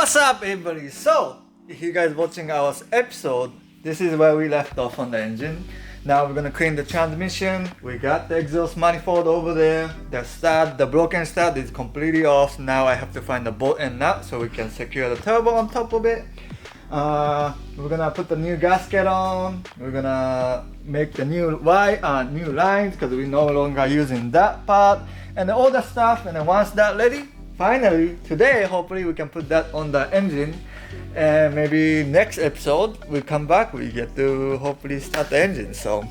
What's up, everybody? So, if you guys watching our episode, this is where we left off on the engine. Now we're gonna clean the transmission. We got the exhaust manifold over there. The broken stud is completely off. Now I have to find the bolt and nut so we can secure the turbo on top of it. We're gonna put the new gasket on. We're gonna make the new lines because we're no longer using that part and all the stuff. And then once that's ready, finally today, hopefully we can put that on the engine. And maybe next episode we come back, we get to hopefully start the engine. So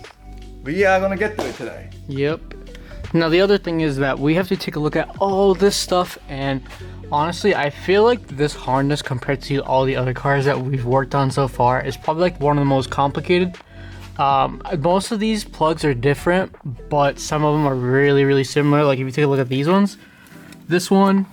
we are gonna get to it today. Yep. Now the other thing is that we have to take a look at all this stuff, and honestly I feel like this harness compared to all the other cars that we've worked on so far is probably like one of the most complicated. Most of these plugs are different, but some of them are really similar. Like if you take a look at these ones, this one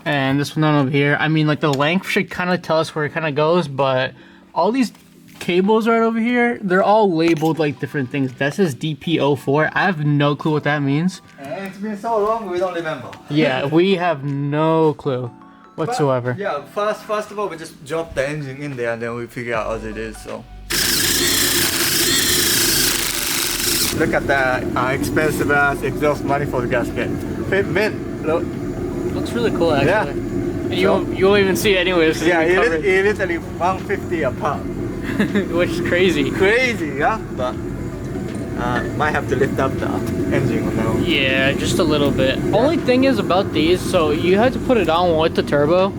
and this one down over here, I mean like the length should kind of tell us where it kind of goes, but all these cables right over here, they're all labeled like different things. That says DP04. I have no clue what that means. And it's been so long we don't remember. Yeah, we have no clue whatsoever. But, yeah, first of all we just drop the engine in there and then we figure out as it is. So look at that expensive ass exhaust manifold gasket. Fit mint. Look. Looks really cool actually. Yeah. And you won't even see it anyways. Yeah, it literally 150 a pop. Which is crazy. Crazy, yeah? But might have to lift up the engine on that one. Yeah, just a little bit. Only thing is about these, so you have to put it on with the turbo,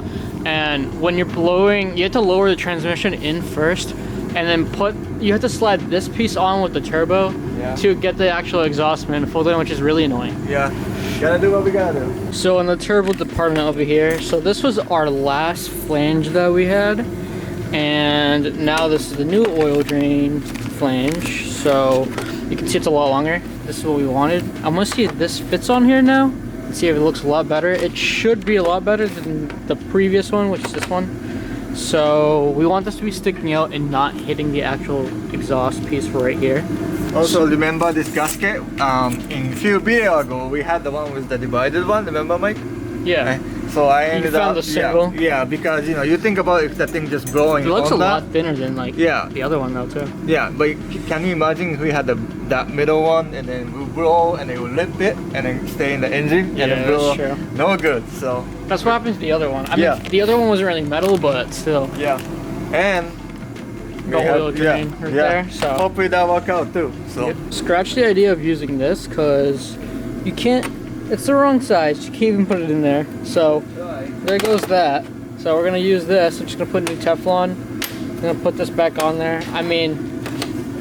and when you're blowing, you have to lower the transmission in first, and then you have to slide this piece on with the turbo to get the actual exhaust manifold in, which is really annoying. Yeah, gotta do what we gotta do. So in the turbo department over here, so this was our last flange that we had, and now this is the new oil drain flange. So you can see it's a lot longer. This is what we wanted. I'm gonna see if this fits on here now. See if it looks a lot better. It should be a lot better than the previous one, which is this one. So we want this to be sticking out and not hitting the actual exhaust piece right here. Also remember this gasket, in a few videos ago we had the one with the divided one, remember Mike? Yeah. So I ended found up, the single. Yeah, because you think about if the thing just blowing. It looks a lot that, thinner than like the other one though too. Yeah, but can you imagine if we had that middle one and then we blow and it will lift it and then stay in the engine and then blow? That's true. No good. So that's what happens to the other one. I mean, the other one wasn't really metal, but still. Yeah, and the oil drain right there. So hopefully that work out too. So scratch the idea of using this because you can't. It's the wrong size. You can't even put it in there. So there goes that. So we're gonna use this. I'm just gonna put new Teflon. I'm gonna put this back on there. I mean,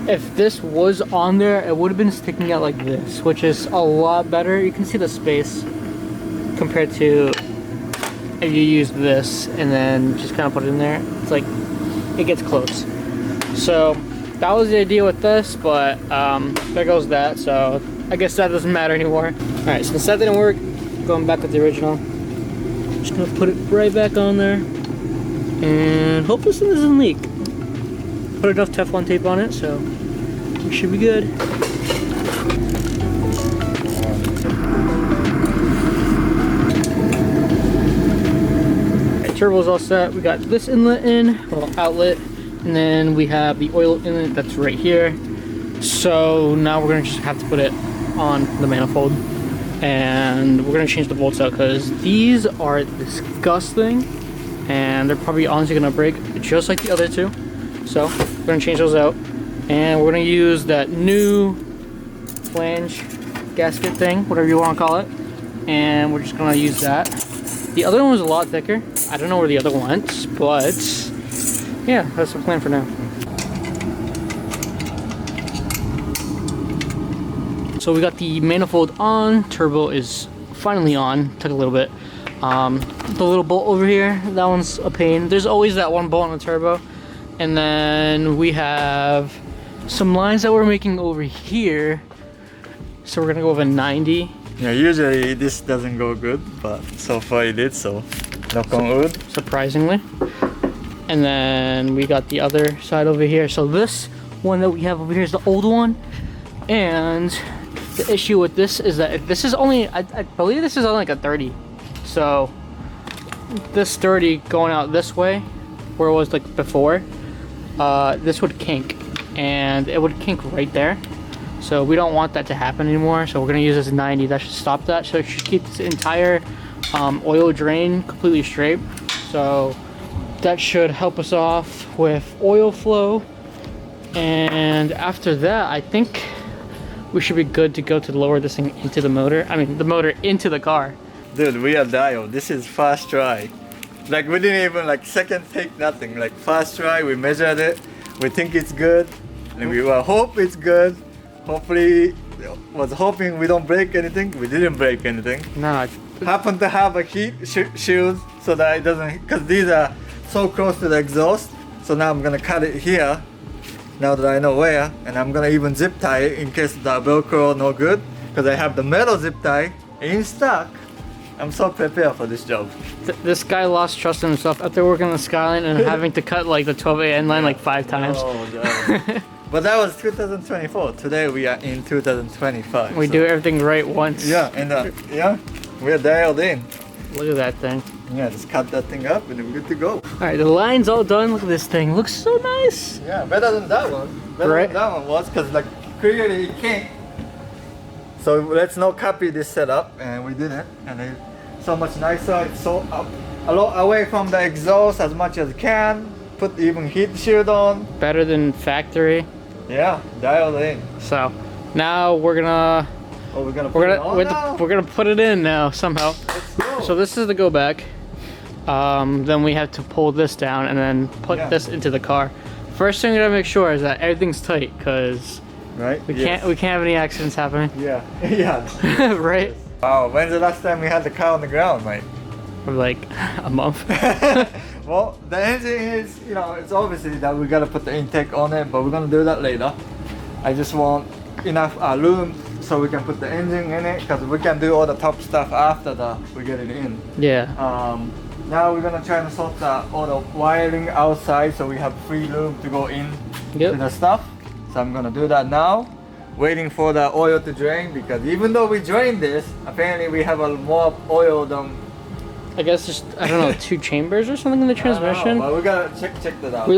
if this was on there, it would have been sticking out like this, which is a lot better. You can see the space compared to if you use this and then just kind of put it in there. It's like it gets close. So that was the idea with this, but there goes that. So I guess that doesn't matter anymore. All right, since that didn't work, going back with the original. Just gonna put it right back on there, and hope this thing doesn't leak. Put enough Teflon tape on it, so we should be good. Right, turbo's all set. We got this inlet in, well, outlet, and then we have the oil inlet that's right here. So now we're gonna just have to put it on the manifold, and we're gonna change the bolts out because these are disgusting and they're probably honestly gonna break just like the other two. So we're gonna change those out, and we're gonna use that new flange gasket thing, whatever you want to call it, and we're just gonna use that. The other one was a lot thicker. I don't know where the other one went, but yeah, that's the plan for now. So we got the manifold on, turbo is finally on, took a little bit. The little bolt over here, that one's a pain. There's always that one bolt on the turbo. And then we have some lines that we're making over here. So we're gonna go with a 90. Yeah, usually this doesn't go good, but so far it did, so knock on wood. Surprisingly. And then we got the other side over here. So this one that we have over here is the old one. And the issue with this is that if this is only, I believe this is only like a 30. So this sturdy going out this way, where it was like before, this would kink, and it would kink right there. So we don't want that to happen anymore. So we're gonna use this 90. That should stop that. So it should keep this entire oil drain completely straight. So that should help us off with oil flow. And after that, I think we should be good to go to lower this thing into the motor. I mean, the motor into the car. Dude, we are dialed. This is first try. Like we didn't even like second take, nothing. Like first try, we measured it. We think it's good, and we will hope it's good. Hopefully, was hoping we don't break anything. We didn't break anything. No. Happen to have a heat shield so that it doesn't, because these are so close to the exhaust. So now I'm gonna cut it here. Now that I know where, and I'm gonna even zip tie it in case the Velcro no good, because I have the metal zip tie in stock. I'm so prepared for this job. This guy lost trust in himself after working on the Skyline and having to cut like the 12A line like 5 times. Oh, God. But that was 2024. Today we are in 2025. We do everything right once. Yeah, and yeah, we're dialed in. Look at that thing. Yeah, just cut that thing up and we're good to go. Alright, the line's all done. Look at this thing. Looks so nice. Yeah, better than that one. Better Right. than that one was, because like clearly it can't. So let's not copy this setup, and we did it. And it's so much nicer. It's so up, a lot away from the exhaust as much as can. Put even heat shield on. Better than factory. Yeah, dialed in. So now we're gonna Oh, we're gonna put it on now? we're gonna put it in now somehow. Let's go. So this is the go back. Then we have to pull this down and then put this into the car. First thing we gotta make sure is that everything's tight, because right? we can't have any accidents happening. Yeah, yeah. Right? Wow, when's the last time we had the car on the ground, mate? For like a month. Well, the engine is, you know, it's obviously that we gotta put the intake on it, but we're gonna do that later. I just want enough room so we can put the engine in it, because we can do all the top stuff after we get it in. Yeah. Now we're gonna try and sort all the wiring outside so we have free room to go in to the stuff. So I'm gonna do that now, waiting for the oil to drain, because even though we drained this, apparently we have a more oil than, I guess just, I don't know, 2 chambers or something in the transmission. but we gotta check that out.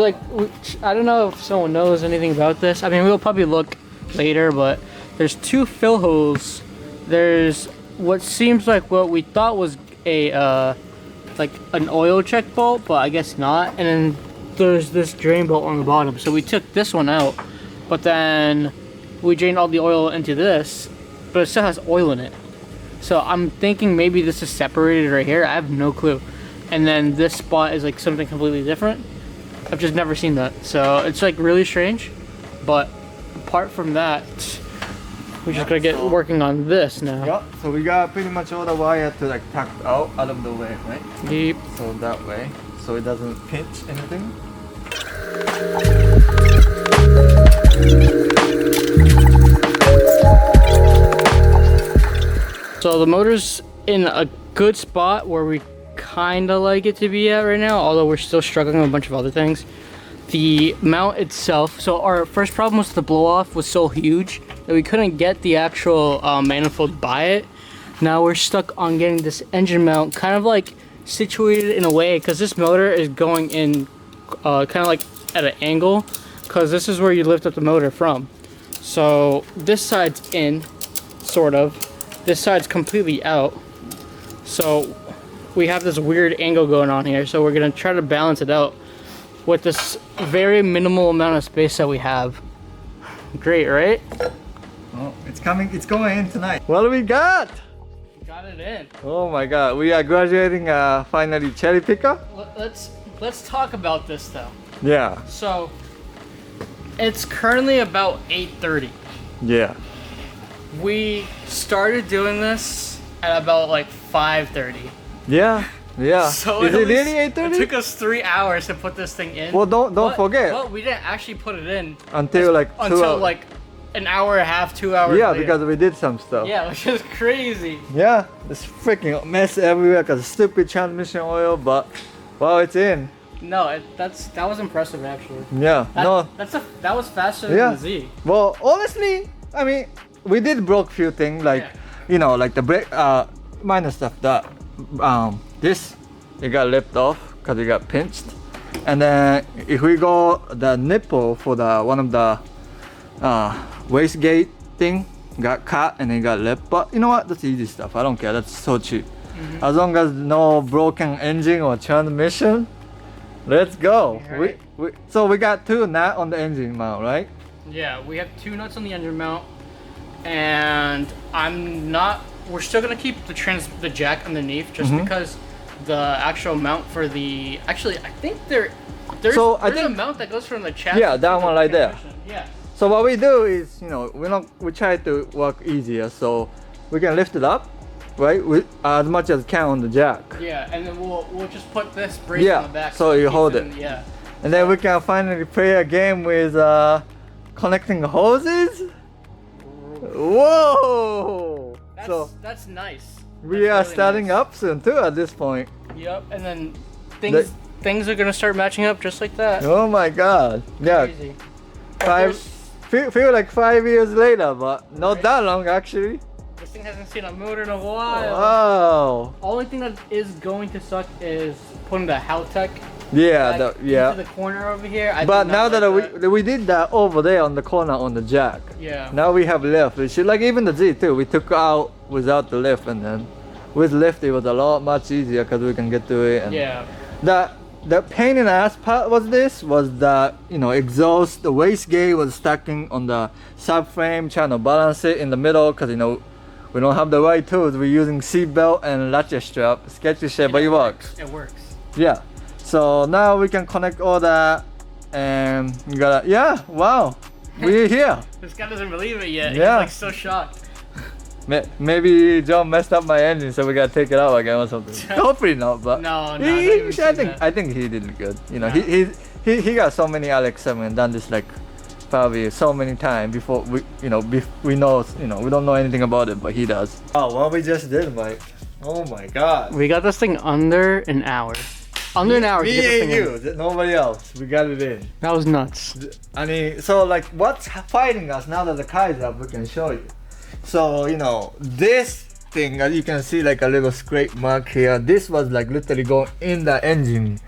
I don't know if someone knows anything about this. I mean, we'll probably look later, but there's 2 fill holes. There's what seems like what we thought was a like an oil check bolt, but I guess not. And then there's this drain bolt on the bottom. So we took this one out, but then we drained all the oil into this, but it still has oil in it. So I'm thinking maybe this is separated right here. I have no clue. And then this spot is like something completely different. I've just never seen that. So it's like really strange. But apart from that, we're just gonna get working on this now. Yeah, so we got pretty much all the wire to like tuck out of the way, right? Deep. So that way, so it doesn't pinch anything. So the motor's in a good spot where we kind of like it to be at right now, although we're still struggling with a bunch of other things. The mount itself, so our first problem was the blow off was so huge that we couldn't get the actual manifold by it. Now we're stuck on getting this engine mount kind of like situated in a way, because this motor is going in kind of like at an angle, because this is where you lift up the motor from. So this side's in, sort of. This side's completely out. So we have this weird angle going on here, so we're gonna try to balance it out with this very minimal amount of space that we have. Great, right? Oh, it's coming, it's going in tonight. What do we got? We got it in. Oh my god, we are graduating finally cherry picker? Let's talk about this though. Yeah. So it's currently about 8:30. Yeah. We started doing this at about like 5:30. Yeah. Yeah. So is it really It 8:30? took us 3 hours to put this thing in. Well, don't forget. But we didn't actually put it in Until like 2 until hours. like an hour and a half, 2 hours. Yeah, later. because we did some stuff. Yeah, which is crazy. Yeah, there's freaking mess everywhere because stupid transmission oil, but well, it's in. No, that was impressive actually. Yeah, That was faster than the Z. Well, honestly, I mean, we did broke few things like, you know, like the brake, minor stuff. That this it got ripped off because it got pinched. And then if we go the nipple for the one of the wastegate thing got cut and it got ripped. But you know what? That's easy stuff. I don't care. That's so cheap. As long as no broken engine or transmission, let's go. Right. So we got 2 nuts on the engine mount, right? Yeah, we have 2 nuts on the engine mount, and we're still gonna keep the jack underneath just because the actual mount for the, actually I think there's a mount that goes from the chassis. Yeah, that one right there. Yeah. So what we do is, you know, we try to work easier, so we can lift it up, right? As much as can on the jack. Yeah, and then we'll just put this brace on the back. So you hold it. Yeah. And then we can finally play a game with connecting hoses. Whoa! That's nice. We are starting up soon too at this point. Yep, and then things are gonna start matching up just like that. Oh my god! Yeah, Crazy. feel like 5 years later, but not that long actually. This thing hasn't seen a motor in a while. Wow! Only thing that is going to suck is putting the Haltech into the corner over here. But now that we did that over there on the corner on the jack. Yeah. Now we have lift. We should, like even the Z2, we took out without the lift, and then with lift it was a lot much easier because we can get to it. And yeah. The pain in the ass part was the exhaust, the wastegate was stacking on the subframe, trying to balance it in the middle because we don't have the right tools. We're using seat belt and ratchet strap, sketchy shit, but it works. It works. Yeah. So now we can connect all that, and we gotta, wow, we're here. This guy doesn't believe it yet. Yeah. He's like so shocked. Maybe John messed up my engine, so we gotta take it out again or something. Hopefully not, but I think he did it good. You know, he got so many RX7 and done this like probably so many times before we we don't know anything about it, but he does. Oh, what we just did, Mike. Oh my god. We got this thing under an hour. Under an hour. Me and you, nobody else. We got it in. That was nuts. I mean, so like, what's fighting us now that the car is up? We can show you. So this thing, as you can see, like a little scrape mark here. This was like literally going in the engine,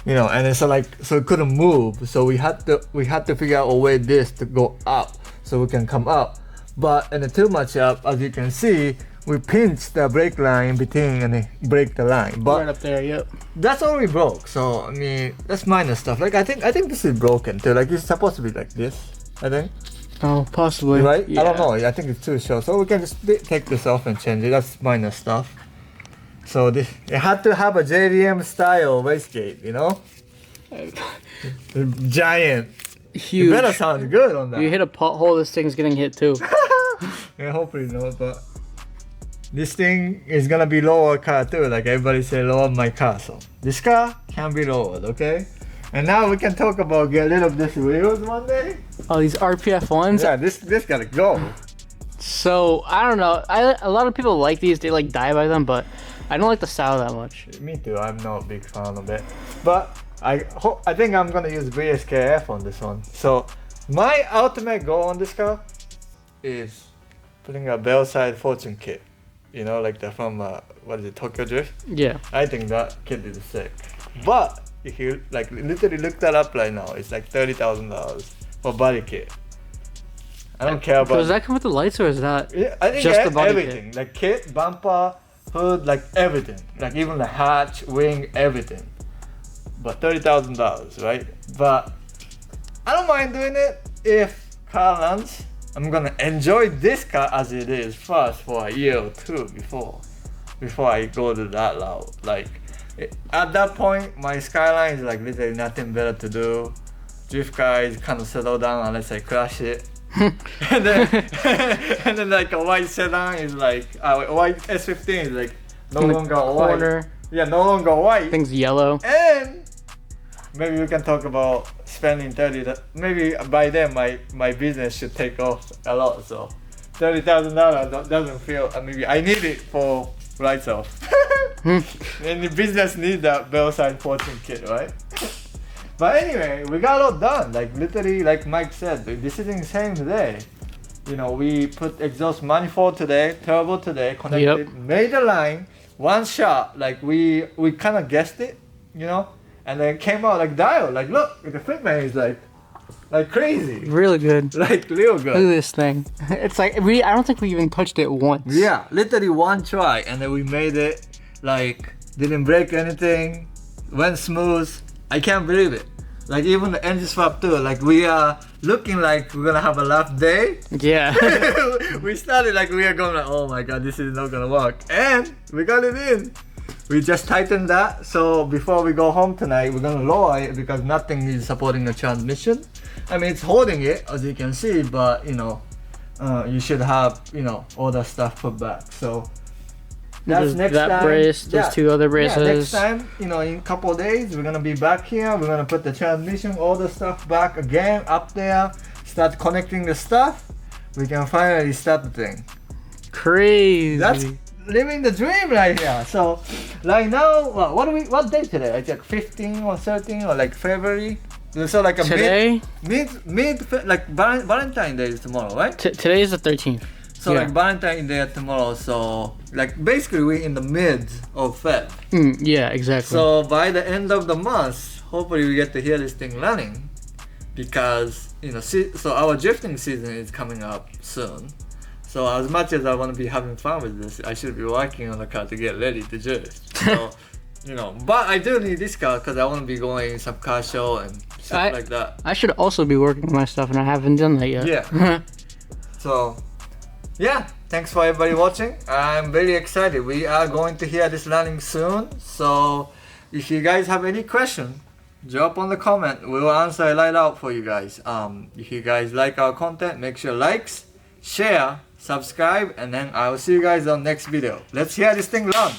and it's so it couldn't move. So we had to figure out a way this to go up, so we can come up. But and too much up, as you can see. We pinched the brake line in between and break the line. But right up there, yep. That's all we broke. So I mean, that's minor stuff. Like I think this is broken too. Like it's supposed to be like this, I think. Oh, possibly. Right? Yeah. I don't know. I think it's too short. So we can just take this off and change it. That's minor stuff. So it had to have a JDM style wastegate, Giant. Huge. It better sound good on that. You hit a pothole, this thing's getting hit too. Yeah, hopefully not, but this thing is gonna be lower car too, like everybody say lower my car, so this car can be lowered, okay? And now we can talk about get rid of this wheels one day. Oh, these RPF ones? Yeah, this gotta go. So, I don't know, a lot of people like these, they like die by them, but I don't like the style that much. Me too, I'm not a big fan of it. But I think I'm gonna use VSKF on this one. So my ultimate goal on this car is putting a Bellside Fortune kit. Like the from what is it, Tokyo Drift? Yeah. I think that kit is sick. But if you like literally look that up right now, it's like $30,000 for body kit. I don't care about. So does that come with the lights or is that I think just the body everything, kit? like kit, bumper, hood, like everything, like even the hatch, wing, everything. But $30,000, right? But I don't mind doing it if car runs. I'm gonna enjoy this car as it is first for a year or two before I go to that route. Like at that point, my Skyline is like literally nothing better to do. Drift car is kind of settle down unless I crash it. and then like a white sedan is like white S15 is like no longer white. Yeah, no longer white. Thing's yellow. And maybe we can talk about spending 30. Maybe by then my business should take off a lot. So $30,000 doesn't feel. Maybe I need it for lights off. And the business needs that Bellside Fortune kit, right? But anyway, we got a lot done. Like literally, like Mike said, this is insane today. We put exhaust manifold today, turbo today, connected, made a line. one shot, like we kind of guessed it, you know, and then it came out like dial. Like look, the fitment is like crazy. Really good. Like real Look at good. this thing. It's like I don't think we even touched it once. Yeah, literally one try, and then we made it. Like didn't break anything, went smooth. I can't believe it. Like even the engine swap too. Like we are looking like we're gonna have a rough day. Yeah. We started like we are going like, oh my god, this is not gonna work, and we got it in. We just tightened that. So before we go home tonight, we're gonna lower it because nothing is supporting the transmission. I mean, it's holding it as you can see, but you know, you should have all the stuff put back. So that's next that time. brace, those two other braces. Yeah, next time, in a couple of days, we're gonna be back here. We're gonna put the transmission, all the stuff back again up there. Start connecting the stuff. We can finally start the thing. Crazy. That's living the dream right here. So, right now, what day today? It's like 15 or 13 or like February. So like a today, like Valentine's Day is tomorrow, right? Today is the 13th. So Yeah. like Valentine's Day tomorrow. So like basically we're in the mid of Feb. Yeah, exactly. So by the end of the month, hopefully we get to hear this thing running, because so our drifting season is coming up soon. So as much as I want to be having fun with this, I should be working on the car to get ready to drift. So but I do need this car because I want to be going some car show and stuff like that. I should also be working on my stuff, and I haven't done that yet. Yeah. So yeah, thanks for everybody watching. I'm very excited. We are going to hear this running soon. So if you guys have any question, drop on the comment. We will answer it right out for you guys. If you guys like our content, make sure likes, share, subscribe, and then I will see you guys on next video. Let's hear this thing run.